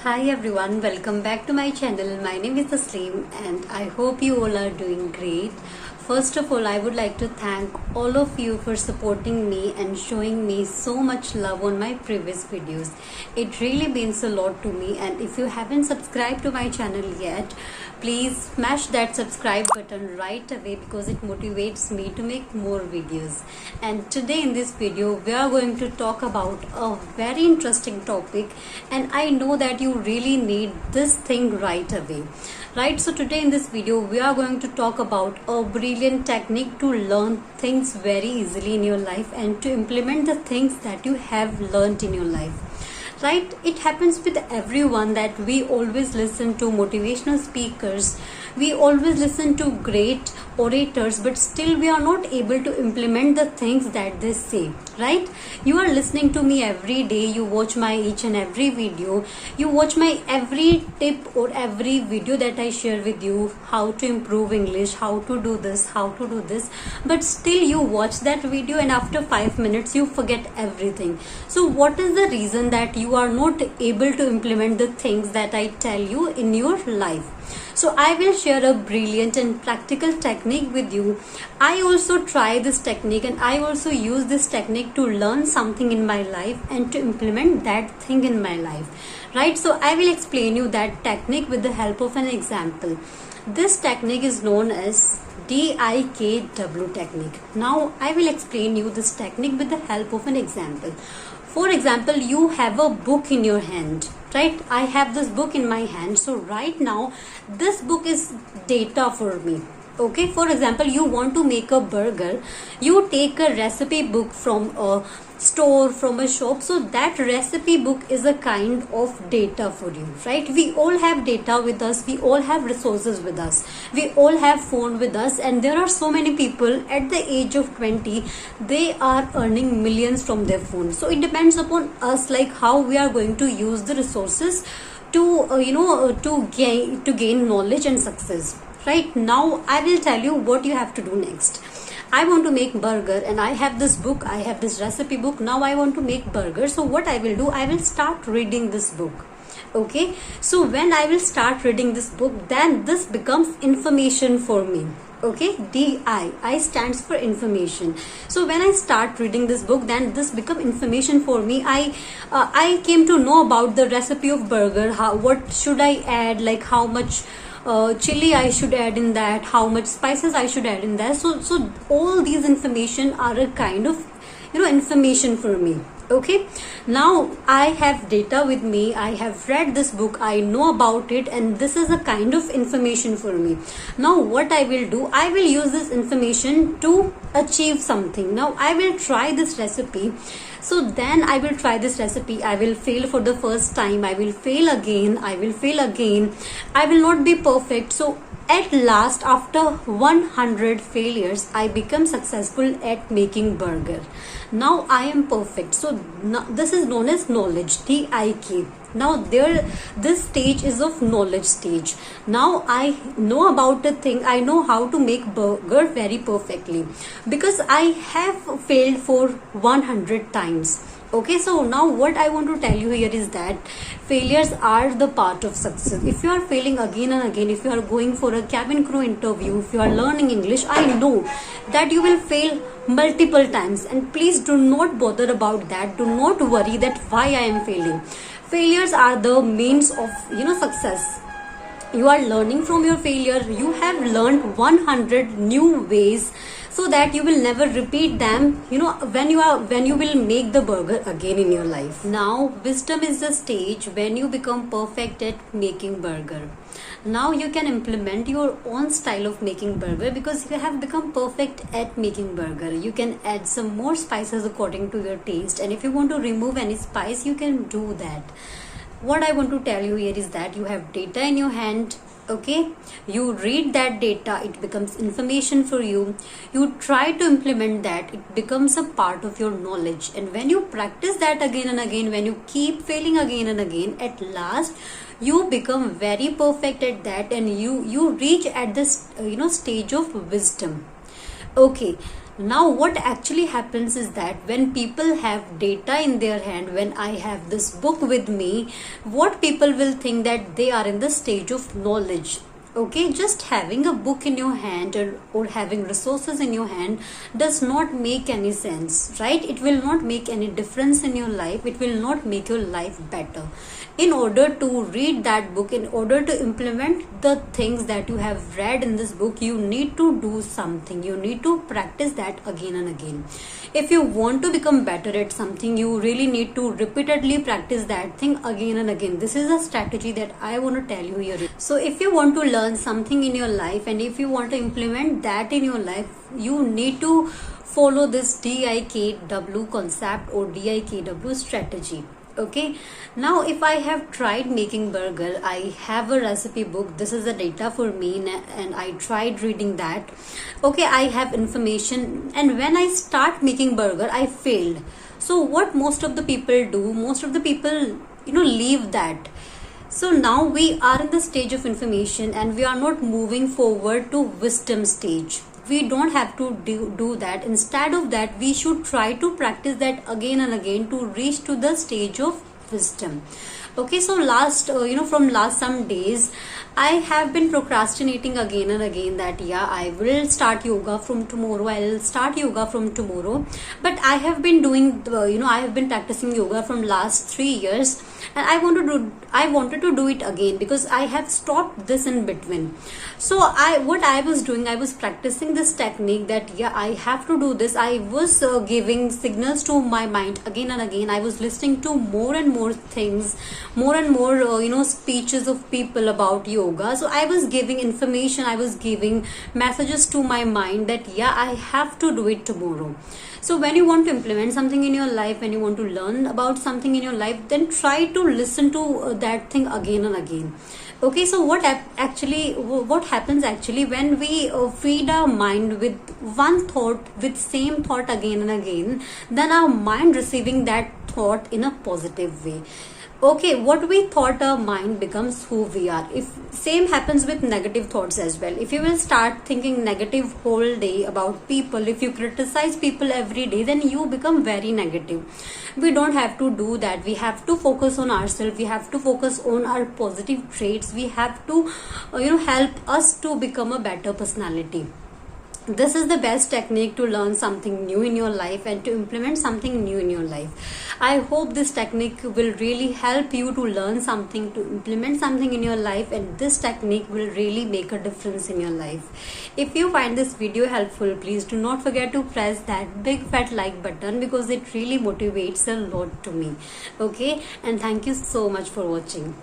Hi everyone, welcome back to my channel. My name is Tasleem and I hope you all are doing great. First of all, I would like to thank all of you for supporting me and showing me so much love on my previous videos. It really means a lot to me, and if you haven't subscribed to my channel yet, please smash that subscribe button right away because it motivates me to make more videos. And today in this video we are going to talk about a very interesting topic, and I know that you really need this thing right away. Right, so today in this video we are going to talk about a brilliant technique to learn things very easily in your life and to implement the things that you have learned in your life. Right, it happens with everyone that we always listen to motivational speakers, we always listen to great orators, but still we are not able to implement the things that they say. Right, you are listening to me every day, you watch my each and every video, you watch my every tip or every video that I share with you, how to improve English, how to do this, how to do this, but still you watch that video and after 5 minutes you forget everything. So what is the reason that you are not able to implement the things that I tell you in your life? So I will share a brilliant and practical technique with you. I also try this technique and I also use this technique to learn something in my life and to implement that thing in my life. Right, so I will explain you that technique with the help of an example. This technique is known as DIKW technique. Now I will explain you this technique with the help of an example. For example, you have a book in your hand, right? I have this book in my hand. So right now, this book is data for me. Okay, for example, you want to make a burger, you take a recipe book from a store, from a shop. So that recipe book is a kind of data for you, right? We all have data with us, we all have resources with us, we all have phone with us, and there are so many people at the age of 20, they are earning millions from their phone. So it depends upon us, like how we are going to use the resources to to gain knowledge and success. Right, now I will tell you what you have to do next. I want to make burger and I have this book, I have this recipe book. Now I want to make burger. So what I will do, I will start reading this book. Okay, so when I will start reading this book, then this becomes information for me. Okay, I stands for information. So when I start reading this book, then this become information for me. I came to know about the recipe of burger, how, what should I add, like how much chili I should add in that, how much spices I should add in that. So all these information are a kind of information for me. Okay, now I have data with me, I have read this book, I know about it, and this is a kind of information for me. Now what I will do, I will use this information to achieve something. Now I will try this recipe. So then I will try this recipe, I will fail for the first time, I will fail again, I will fail again, I will not be perfect. So at last, after 100 failures, I become successful at making burger. Now I am perfect. So this is known as knowledge, TIK. Now this stage is of knowledge stage. Now I know about the thing, I know how to make burger very perfectly because I have failed for 100 times. Okay, so now what I want to tell you here is that failures are the part of success. If you are failing again and again, if you are going for a cabin crew interview, if you are learning English, I know that you will fail multiple times, and please do not bother about that. Do not worry that why I am failing. Failures are the means of success. You are learning from your failure. You have learned 100 new ways so that you will never repeat them when you will make the burger again in your life. Now wisdom is the stage when you become perfect at making burger. Now you can implement your own style of making burger because you have become perfect at making burger. You can add some more spices according to your taste, and if you want to remove any spice, you can do that. What I want to tell you here is that you have data in your hand. Okay, you read that data, it becomes information for you. You try to implement that, it becomes a part of your knowledge, and when you practice that again and again, when you keep failing again and again, at last you become very perfect at that, and you reach at this stage of wisdom. Okay, Now what actually happens is that when people have data in their hand, when I have this book with me, what people will think that they are in the stage of knowledge. Okay, just having a book in your hand, or having resources in your hand does not make any sense, right? It will not make any difference in your life. It will not make your life better. In order to read that book, in order to implement the things that you have read in this book, you need to do something. You need to practice that again and again. If you want to become better at something, you really need to repeatedly practice that thing again and again. This is a strategy that I want to tell you here. So if you want to learn something in your life, and if you want to implement that in your life, you need to follow this DIKW concept or DIKW strategy. Okay, now if I have tried making burger, I have a recipe book. This is the data for me, and I tried reading that. Okay, I have information, and when I start making burger, I failed. So what most of the people do, most of the people leave that. So now we are in the stage of information, and we are not moving forward to wisdom stage. We don't have to do that. Instead of that, we should try to practice that again and again to reach to the stage of wisdom. Okay, so from last some days, I have been procrastinating again and again that I will start yoga from tomorrow. I'll start yoga from tomorrow. But I have been doing I have been practicing yoga from last 3 years, and I wanted to do it again because I have stopped this in between. So what I was doing, I was practicing this technique that I have to do this. I was giving signals to my mind again and again. I was listening to more and more things, more and more speeches of people about yoga. So I was giving information, I was giving messages to my mind that I have to do it tomorrow. So when you want to implement something in your life, when you want to learn about something in your life, then try to listen to that thing again and again. Okay, so what happens actually when we feed our mind with one thought, with same thought again and again, then our mind receiving that thought in a positive way. Okay, what we thought our mind becomes who we are. If same happens with negative thoughts as well. If you will start thinking negative whole day about people, if you criticize people every day, then you become very negative. We don't have to do that. We have to focus on ourselves. We have to focus on our positive traits. We have to help us to become a better personality. This is the best technique to learn something new in your life and to implement something new in your life. I hope this technique will really help you to learn something, to implement something in your life, and this technique will really make a difference in your life. If you find this video helpful, please do not forget to press that big fat like button because it really motivates a lot to me. Okay, and thank you so much for watching.